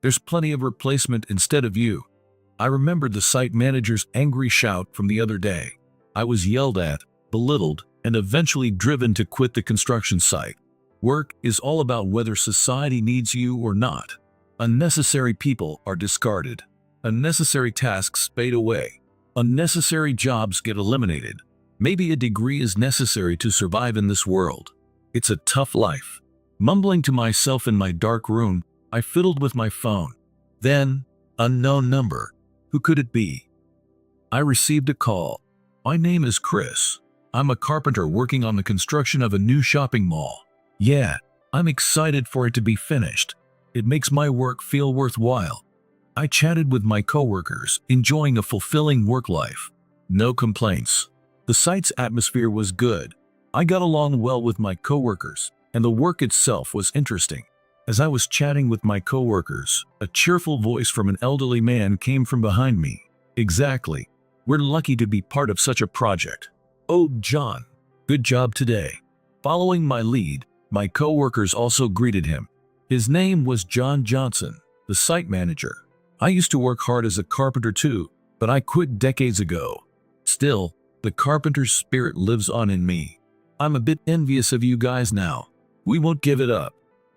There's plenty of replacement instead of you." I remembered the site manager's angry shout from the other day. I was yelled at, belittled, and eventually driven to quit the construction site. Work is all about whether society needs you or not. Unnecessary people are discarded. Unnecessary tasks fade away. Unnecessary jobs get eliminated. Maybe a degree is necessary to survive in this world. It's a tough life. Mumbling to myself in my dark room, I fiddled with my phone. Then, unknown number. Who could it be? I received a call. "My name is Chris. I'm a carpenter working on the construction of a new shopping mall. Yeah, I'm excited for it to be finished. It makes my work feel worthwhile." I chatted with my coworkers, enjoying a fulfilling work life. No complaints. The site's atmosphere was good. I got along well with my coworkers, and the work itself was interesting. As I was chatting with my coworkers, a cheerful voice from an elderly man came from behind me. "Exactly. We're lucky to be part of such a project." "Oh, John, good job today." Following my lead, my coworkers also greeted him. His name was John Johnson, the site manager. I used to work hard as a carpenter too, but I quit decades ago. Still, the carpenter's spirit lives on in me. I'm a bit envious of you guys now. We won't give it up.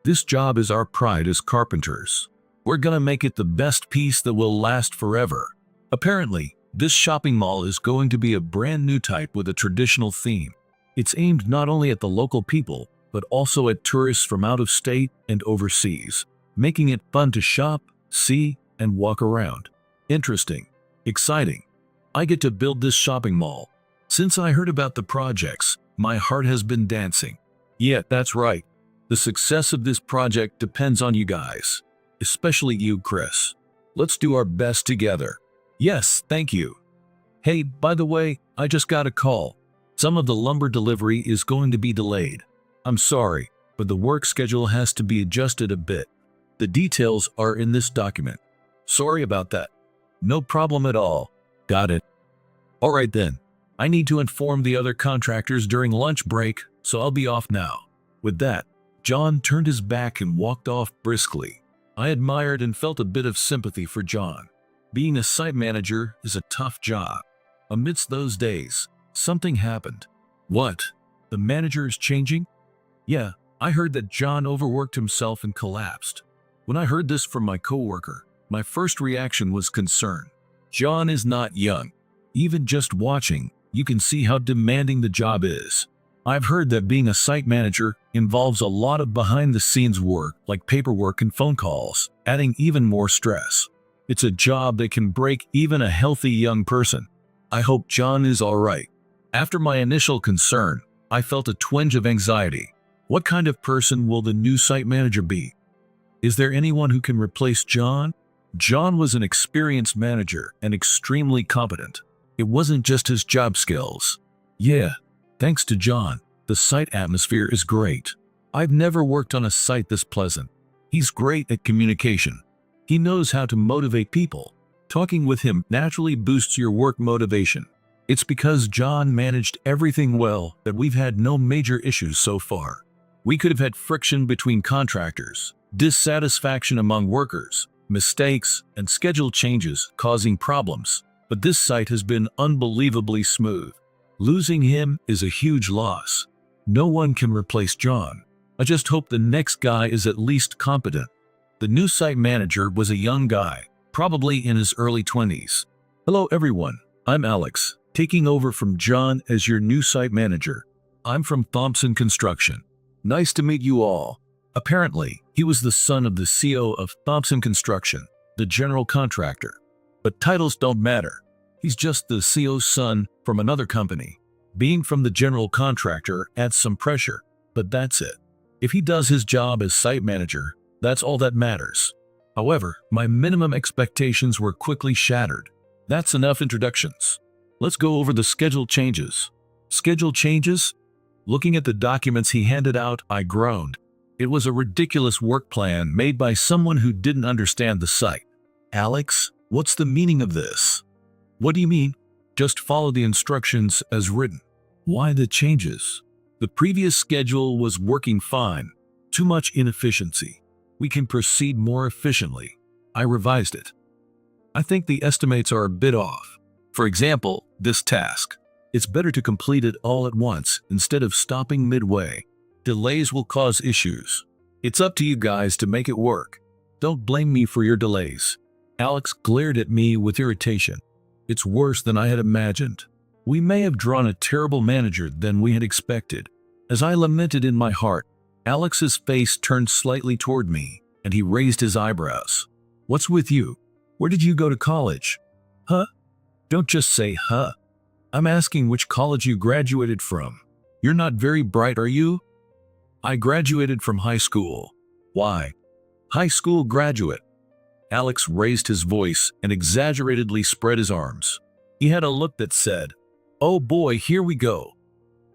This job is our pride as carpenters. We're gonna make it the best piece that will last forever. Apparently, this shopping mall is going to be a brand new type with a traditional theme. It's aimed not only at the local people, but also at tourists from out of state and overseas, making it fun to shop, see, and walk around. Interesting. Exciting. I get to build this shopping mall. Since I heard about the projects, my heart has been dancing. Yeah, that's right. The success of this project depends on you guys. Especially you, Chris. Let's do our best together. Yes, thank you. Hey, by the way, I just got a call. Some of the lumber delivery is going to be delayed. I'm sorry, but the work schedule has to be adjusted a bit. The details are in this document. Sorry about that. No problem at all. Got it. All right then. I need to inform the other contractors during lunch break, so I'll be off now. With that, John turned his back and walked off briskly. I admired and felt a bit of sympathy for John. Being a site manager is a tough job. Amidst those days, something happened. What? The manager is changing? Yeah, I heard that John overworked himself and collapsed. When I heard this from my coworker, my first reaction was concern. John is not young. Even just watching, you can see how demanding the job is. I've heard that being a site manager involves a lot of behind-the-scenes work like paperwork and phone calls, adding even more stress. It's a job that can break even a healthy young person. I hope John is all right. After my initial concern, I felt a twinge of anxiety. What kind of person will the new site manager be? Is there anyone who can replace John? John was an experienced manager and extremely competent. It wasn't just his job skills. Yeah, thanks to John, the site atmosphere is great. I've never worked on a site this pleasant. He's great at communication. He knows how to motivate people. Talking with him naturally boosts your work motivation. It's because John managed everything well that we've had no major issues so far. We could have had friction between contractors, dissatisfaction among workers, mistakes, and schedule changes causing problems, but this site has been unbelievably smooth. Losing him is a huge loss. No one can replace John. I just hope the next guy is at least competent. The new site manager was a young guy, probably in his early 20s. Hello everyone, I'm Alex, taking over from John as your new site manager. I'm from Thompson Construction. Nice to meet you all. Apparently, he was the son of the CEO of Thompson Construction, the general contractor. But titles don't matter. He's just the CEO's son from another company. Being from the general contractor adds some pressure, but that's it. If he does his job as site manager, that's all that matters. However, my minimum expectations were quickly shattered. That's enough introductions. Let's go over the schedule changes. Schedule changes? Looking at the documents he handed out, I groaned. It was a ridiculous work plan made by someone who didn't understand the site. Alex, what's the meaning of this? What do you mean? Just follow the instructions as written. Why the changes? The previous schedule was working fine. Too much inefficiency. We can proceed more efficiently. I revised it. I think the estimates are a bit off. For example, this task. It's better to complete it all at once instead of stopping midway. Delays will cause issues. It's up to you guys to make it work. Don't blame me for your delays. Alex glared at me with irritation. It's worse than I had imagined. We may have drawn a terrible manager than we had expected. As I lamented in my heart, Alex's face turned slightly toward me, and he raised his eyebrows. What's with you? Where did you go to college? Huh? Don't just say huh. I'm asking which college you graduated from. You're not very bright, are you? I graduated from high school. Why? High school graduate. Alex raised his voice and exaggeratedly spread his arms. He had a look that said, "Oh boy, here we go.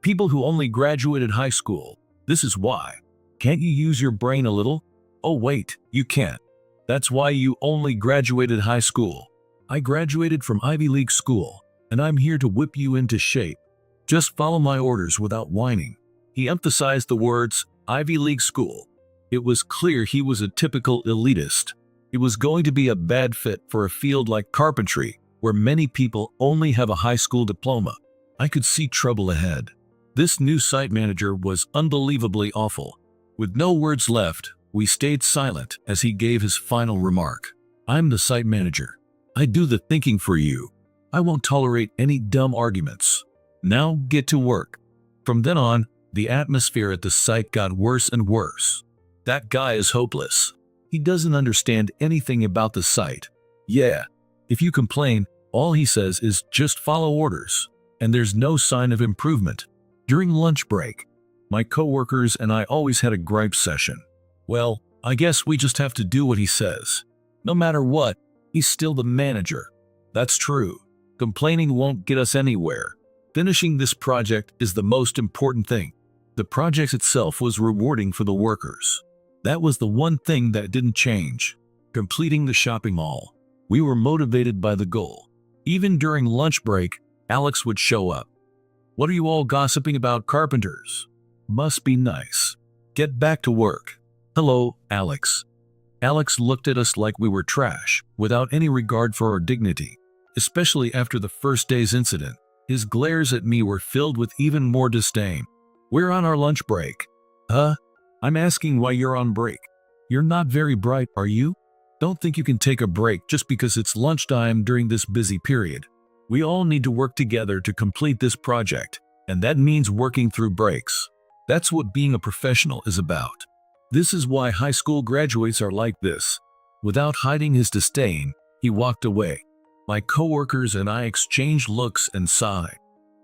People who only graduated high school. This is why. Can't you use your brain a little? Oh wait, you can't. That's why you only graduated high school. I graduated from Ivy League school, and I'm here to whip you into shape. Just follow my orders without whining." He emphasized the words, Ivy League school. It was clear he was a typical elitist. It was going to be a bad fit for a field like carpentry, where many people only have a high school diploma. I could see trouble ahead. This new site manager was unbelievably awful. With no words left, we stayed silent as he gave his final remark. I'm the site manager. I do the thinking for you. I won't tolerate any dumb arguments. Now get to work. From then on, the atmosphere at the site got worse and worse. That guy is hopeless. He doesn't understand anything about the site. Yeah, if you complain, all he says is just follow orders, and there's no sign of improvement. During lunch break, my coworkers and I always had a gripe session. Well, I guess we just have to do what he says. No matter what, he's still the manager. That's true. Complaining won't get us anywhere. Finishing this project is the most important thing. The project itself was rewarding for the workers. That was the one thing that didn't change. Completing the shopping mall. We were motivated by the goal. Even during lunch break, Alex would show up. What are you all gossiping about, carpenters? Must be nice. Get back to work. Hello, Alex. Alex looked at us like we were trash, without any regard for our dignity. Especially after the first day's incident, his glares at me were filled with even more disdain. We're on our lunch break. Huh? I'm asking why you're on break. You're not very bright, are you? Don't think you can take a break just because it's lunchtime during this busy period. We all need to work together to complete this project, and that means working through breaks. That's what being a professional is about. This is why high school graduates are like this. Without hiding his disdain, he walked away. My coworkers and I exchanged looks and sighed.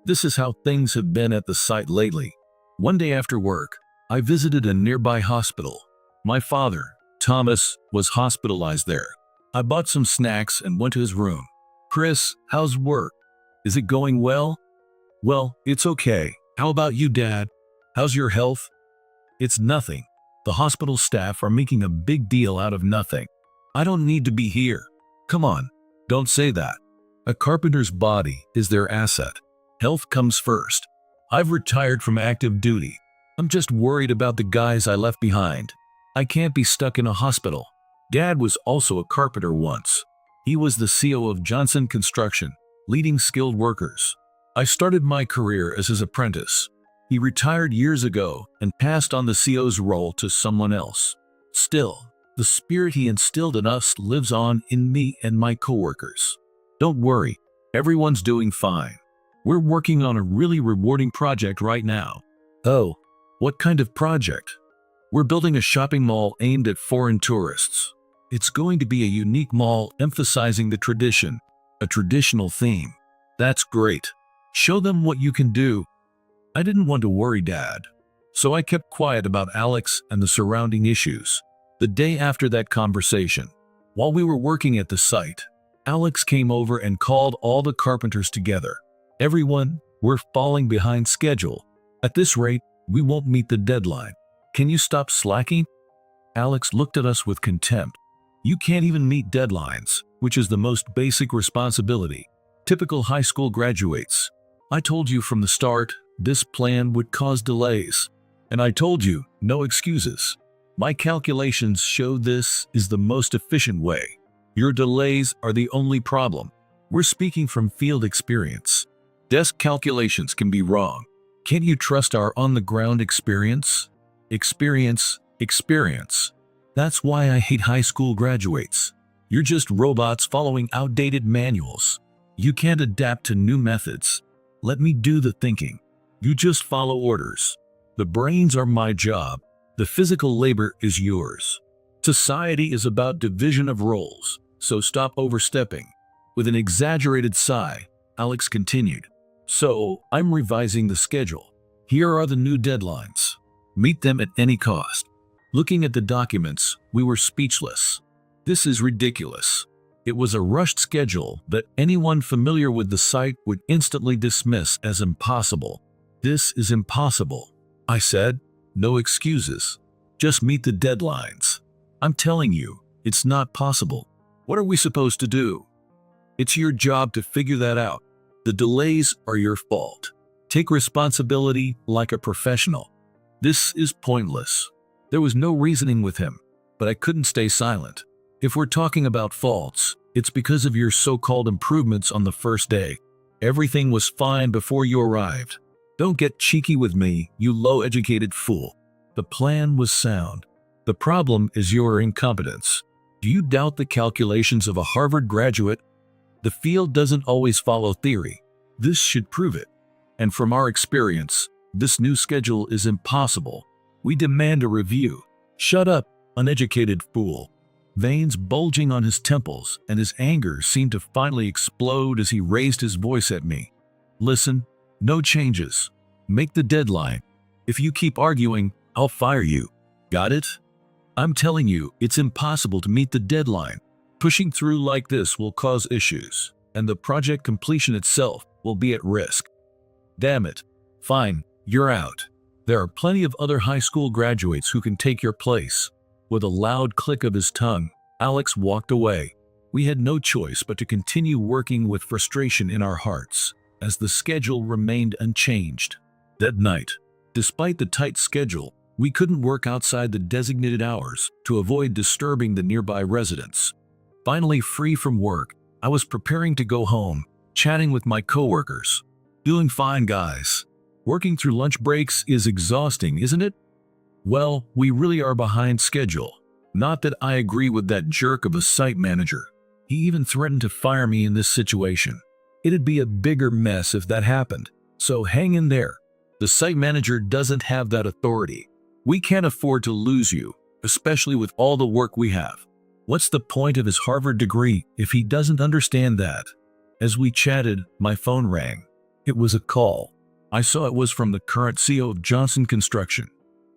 This is how things have been at the site lately. One day after work, I visited a nearby hospital. My father, Thomas, was hospitalized there. I bought some snacks and went to his room. Chris, how's work? Is it going well? Well, it's okay. How about you, Dad? How's your health? It's nothing. The hospital staff are making a big deal out of nothing. I don't need to be here. Come on, don't say that. A carpenter's body is their asset. Health comes first. I've retired from active duty. I'm just worried about the guys I left behind. I can't be stuck in a hospital. Dad was also a carpenter once. He was the CO of Johnson Construction, leading skilled workers. I started my career as his apprentice. He retired years ago and passed on the CO's role to someone else. Still, the spirit he instilled in us lives on in me and my coworkers. Don't worry, everyone's doing fine. We're working on a really rewarding project right now. Oh, what kind of project? We're building a shopping mall aimed at foreign tourists. It's going to be a unique mall emphasizing the tradition, a traditional theme. That's great. Show them what you can do. I didn't want to worry Dad, so I kept quiet about Alex and the surrounding issues. The day after that conversation, while we were working at the site, Alex came over and called all the carpenters together. Everyone, we're falling behind schedule. At this rate, we won't meet the deadline. Can you stop slacking? Alex looked at us with contempt. You can't even meet deadlines, which is the most basic responsibility. Typical high school graduates. I told you from the start, this plan would cause delays. And I told you, no excuses. My calculations show this is the most efficient way. Your delays are the only problem. We're speaking from field experience. Desk calculations can be wrong. Can't you trust our on-the-ground experience? Experience. That's why I hate high school graduates. You're just robots following outdated manuals. You can't adapt to new methods. Let me do the thinking. You just follow orders. The brains are my job. The physical labor is yours. Society is about division of roles, so stop overstepping. With an exaggerated sigh, Alex continued. So, I'm revising the schedule. Here are the new deadlines. Meet them at any cost. Looking at the documents, we were speechless. This is ridiculous. It was a rushed schedule that anyone familiar with the site would instantly dismiss as impossible. This is impossible, I said. No excuses. Just meet the deadlines. I'm telling you, it's not possible. What are we supposed to do? It's your job to figure that out. The delays are your fault. Take responsibility like a professional. This is pointless. There was no reasoning with him, but I couldn't stay silent. If we're talking about faults, it's because of your so-called improvements on the first day. Everything was fine before you arrived. Don't get cheeky with me, you low-educated fool. The plan was sound. The problem is your incompetence. Do you doubt the calculations of a Harvard graduate? The field doesn't always follow theory. This should prove it. And from our experience, this new schedule is impossible. We demand a review. Shut up, uneducated fool. Veins bulging on his temples, and his anger seemed to finally explode as he raised his voice at me. Listen, no changes. Make the deadline. If you keep arguing, I'll fire you. Got it? I'm telling you, it's impossible to meet the deadline. Pushing through like this will cause issues, and the project completion itself will be at risk. Damn it. Fine, you're out. There are plenty of other high school graduates who can take your place. With a loud click of his tongue, Alex walked away. We had no choice but to continue working with frustration in our hearts, as the schedule remained unchanged. That night, despite the tight schedule, we couldn't work outside the designated hours to avoid disturbing the nearby residents. Finally free from work, I was preparing to go home, chatting with my coworkers. Doing fine, guys. Working through lunch breaks is exhausting, isn't it? Well, we really are behind schedule. Not that I agree with that jerk of a site manager. He even threatened to fire me in this situation. It'd be a bigger mess if that happened, so hang in there. The site manager doesn't have that authority. We can't afford to lose you, especially with all the work we have. What's the point of his Harvard degree if he doesn't understand that? As we chatted, my phone rang. It was a call. I saw it was from the current CEO of Johnson Construction.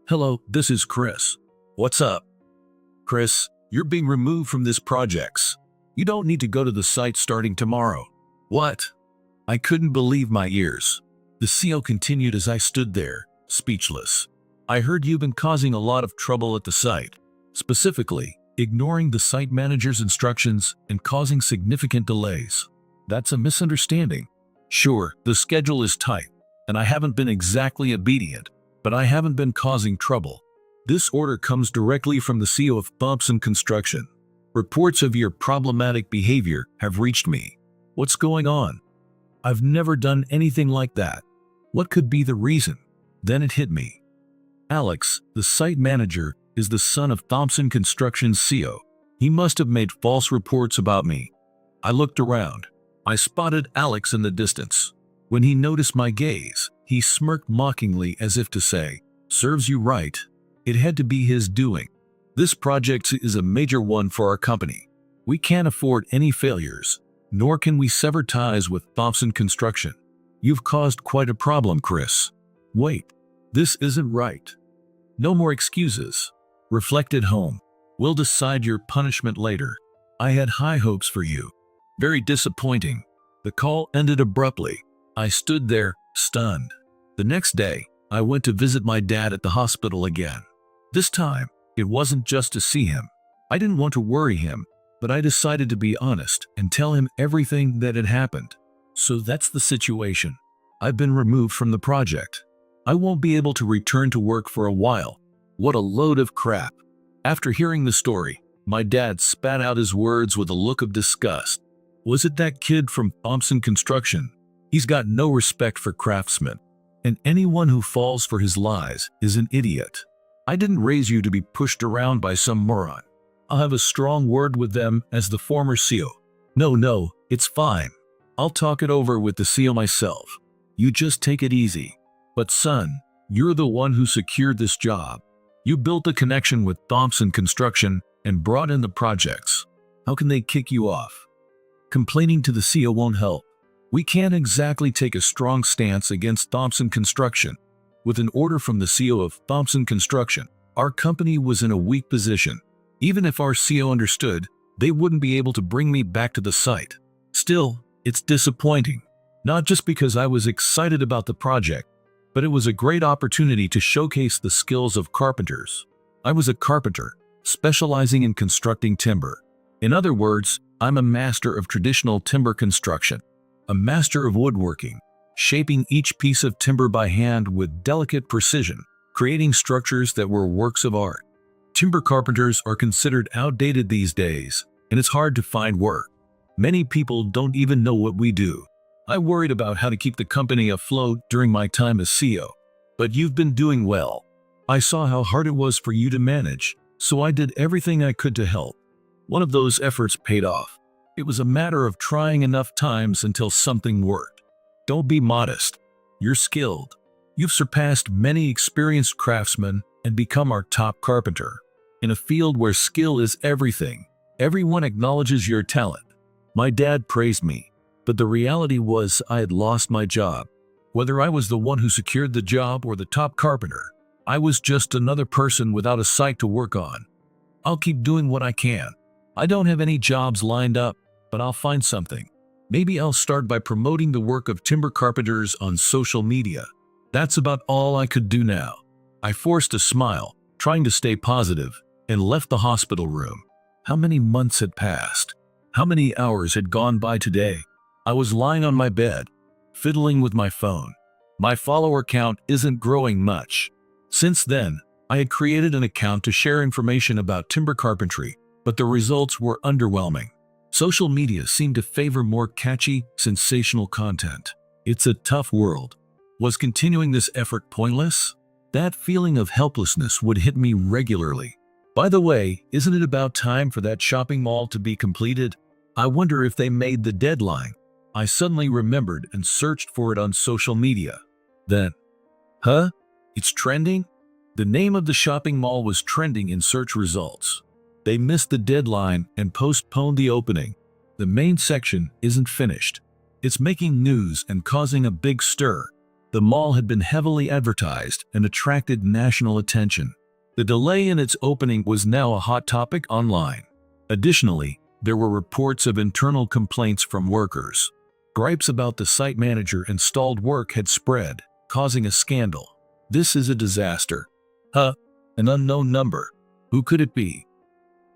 Hello, this is Chris. What's up? Chris, you're being removed from this project. You don't need to go to the site starting tomorrow. What? I couldn't believe my ears. The CEO continued as I stood there, speechless. I heard you've been causing a lot of trouble at the site, specifically ignoring the site manager's instructions and causing significant delays. That's a misunderstanding. Sure, the schedule is tight, and I haven't been exactly obedient, but I haven't been causing trouble. This order comes directly from the CEO of Thompson Construction. Reports of your problematic behavior have reached me. What's going on? I've never done anything like that. What could be the reason? Then it hit me. Alex, the site manager, is the son of Thompson Construction's CEO. He must have made false reports about me. I looked around. I spotted Alex in the distance. When he noticed my gaze, he smirked mockingly as if to say, "Serves you right." It had to be his doing. This project is a major one for our company. We can't afford any failures, nor can we sever ties with Thompson Construction. You've caused quite a problem, Chris. Wait, this isn't right. No more excuses. Reflect at home. We'll decide your punishment later. I had high hopes for you. Very disappointing. The call ended abruptly. I stood there, stunned. The next day, I went to visit my dad at the hospital again. This time, it wasn't just to see him. I didn't want to worry him, but I decided to be honest and tell him everything that had happened. So that's the situation. I've been removed from the project. I won't be able to return to work for a while. What a load of crap. After hearing the story, My dad spat out his words with a look of disgust. Was it that kid from Thompson Construction? He's got no respect for craftsmen, and anyone who falls for his lies is an idiot. I didn't raise you to be pushed around by some moron. I'll have a strong word with them as the former CEO. No, it's fine. I'll talk it over with the CEO myself. You just take it easy. But son, you're the one who secured this job. You built a connection with Thompson Construction and brought in the projects. How can they kick you off? Complaining to the CEO won't help. We can't exactly take a strong stance against Thompson Construction. With an order from the CEO of Thompson Construction, our company was in a weak position. Even if our CEO understood, they wouldn't be able to bring me back to the site. Still, it's disappointing. Not just because I was excited about the project, but it was a great opportunity to showcase the skills of carpenters. I was a carpenter, specializing in constructing timber. In other words, I'm a master of traditional timber construction, a master of woodworking, shaping each piece of timber by hand with delicate precision, creating structures that were works of art. Timber carpenters are considered outdated these days, and it's hard to find work. Many people don't even know what we do. I worried about how to keep the company afloat during my time as CEO, but you've been doing well. I saw how hard it was for you to manage, so I did everything I could to help. One of those efforts paid off. It was a matter of trying enough times until something worked. Don't be modest. You're skilled. You've surpassed many experienced craftsmen and become our top carpenter. In a field where skill is everything, everyone acknowledges your talent. My dad praised me, but the reality was I had lost my job. Whether I was the one who secured the job or the top carpenter, I was just another person without a site to work on. I'll keep doing what I can. I don't have any jobs lined up, but I'll find something. Maybe I'll start by promoting the work of timber carpenters on social media. That's about all I could do now. I forced a smile, trying to stay positive, and left the hospital room. How many months had passed? How many hours had gone by today? I was lying on my bed, fiddling with my phone. My follower count isn't growing much. Since then, I had created an account to share information about timber carpentry, but the results were underwhelming. Social media seemed to favor more catchy, sensational content. It's a tough world. Was continuing this effort pointless? That feeling of helplessness would hit me regularly. By the way, isn't it about time for that shopping mall to be completed? I wonder if they made the deadline. I suddenly remembered and searched for it on social media. Then, it's trending? The name of the shopping mall was trending in search results. They missed the deadline and postponed the opening. The main section isn't finished. It's making news and causing a big stir. The mall had been heavily advertised and attracted national attention. The delay in its opening was now a hot topic online. Additionally, there were reports of internal complaints from workers. Gripes about the site manager and stalled work had spread, causing a scandal. This is a disaster. An unknown number. Who could it be?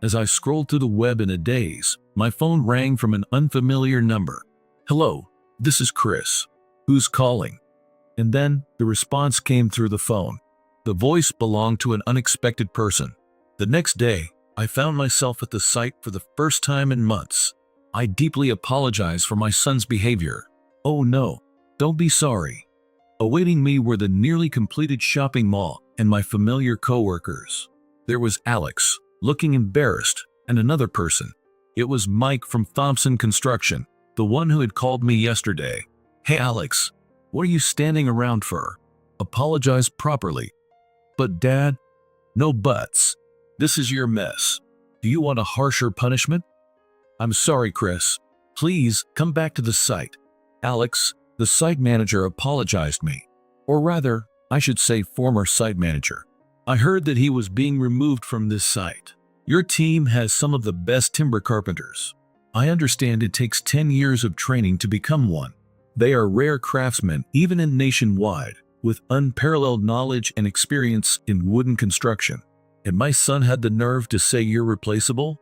As I scrolled through the web in a daze, my phone rang from an unfamiliar number. Hello, this is Chris. Who's calling? And then the response came through the phone. The voice belonged to an unexpected person. The next day, I found myself at the site for the first time in months. I deeply apologize for my son's behavior. Oh no, don't be sorry. Awaiting me were the nearly completed shopping mall and my familiar coworkers. There was Alex, looking embarrassed, and another person. It was Mike from Thompson Construction, the one who had called me yesterday. Hey Alex, what are you standing around for? Apologize properly. But Dad? No buts. This is your mess. Do you want a harsher punishment? I'm sorry, Chris. Please come back to the site. Alex, the site manager apologized me. Or rather, I should say former site manager. I heard that he was being removed from this site. Your team has some of the best timber carpenters. I understand it takes 10 years of training to become one. They are rare craftsmen even in nationwide, with unparalleled knowledge and experience in wooden construction. And my son had the nerve to say you're replaceable?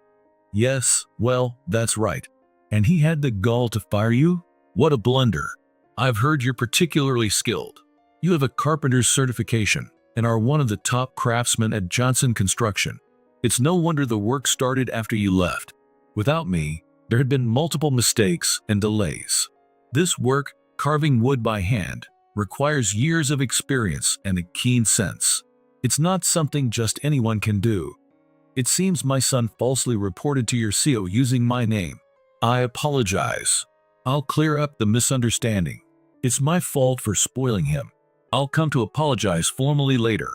Yes, well, that's right. And he had the gall to fire you? What a blunder. I've heard you're particularly skilled. You have a carpenter's certification and are one of the top craftsmen at Johnson Construction. It's no wonder the work started after you left. Without me, there had been multiple mistakes and delays. This work, carving wood by hand, requires years of experience and a keen sense. It's not something just anyone can do. It seems my son falsely reported to your CO using my name. I apologize. I'll clear up the misunderstanding. It's my fault for spoiling him. I'll come to apologize formally later.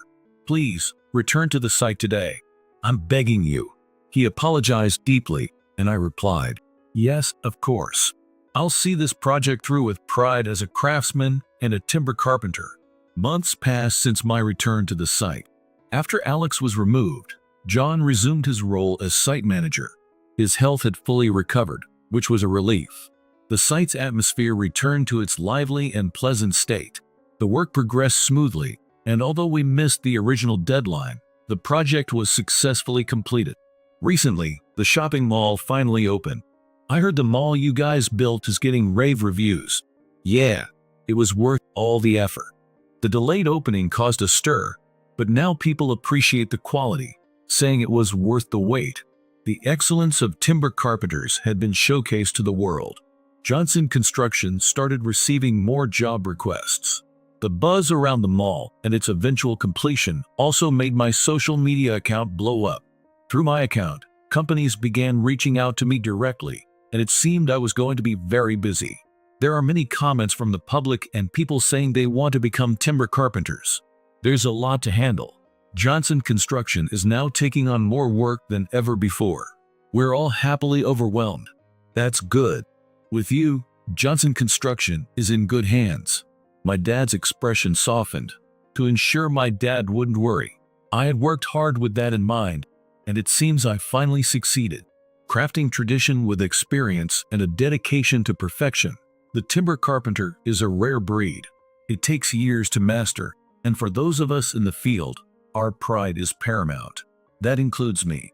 Please, return to the site today. I'm begging you. He apologized deeply, and I replied, yes, of course. I'll see this project through with pride as a craftsman and a timber carpenter. Months passed since my return to the site. After Alex was removed, John resumed his role as site manager. His health had fully recovered, which was a relief. The site's atmosphere returned to its lively and pleasant state. The work progressed smoothly, and although we missed the original deadline, the project was successfully completed. Recently, the shopping mall finally opened. I heard the mall you guys built is getting rave reviews. Yeah, it was worth all the effort. The delayed opening caused a stir, but now people appreciate the quality, saying it was worth the wait. The excellence of timber carpenters had been showcased to the world. Johnson Construction started receiving more job requests. The buzz around the mall and its eventual completion also made my social media account blow up. Through my account, companies began reaching out to me directly, and it seemed I was going to be very busy. There are many comments from the public and people saying they want to become timber carpenters. There's a lot to handle. Johnson Construction is now taking on more work than ever before. We're all happily overwhelmed. That's good. With you, Johnson Construction is in good hands. My dad's expression softened. To ensure my dad wouldn't worry, I had worked hard with that in mind, and it seems I finally succeeded. Crafting tradition with experience and a dedication to perfection, the timber carpenter is a rare breed. It takes years to master, and for those of us in the field, our pride is paramount. That includes me.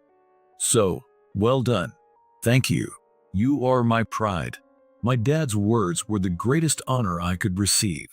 So, well done. Thank you. You are my pride. My dad's words were the greatest honor I could receive.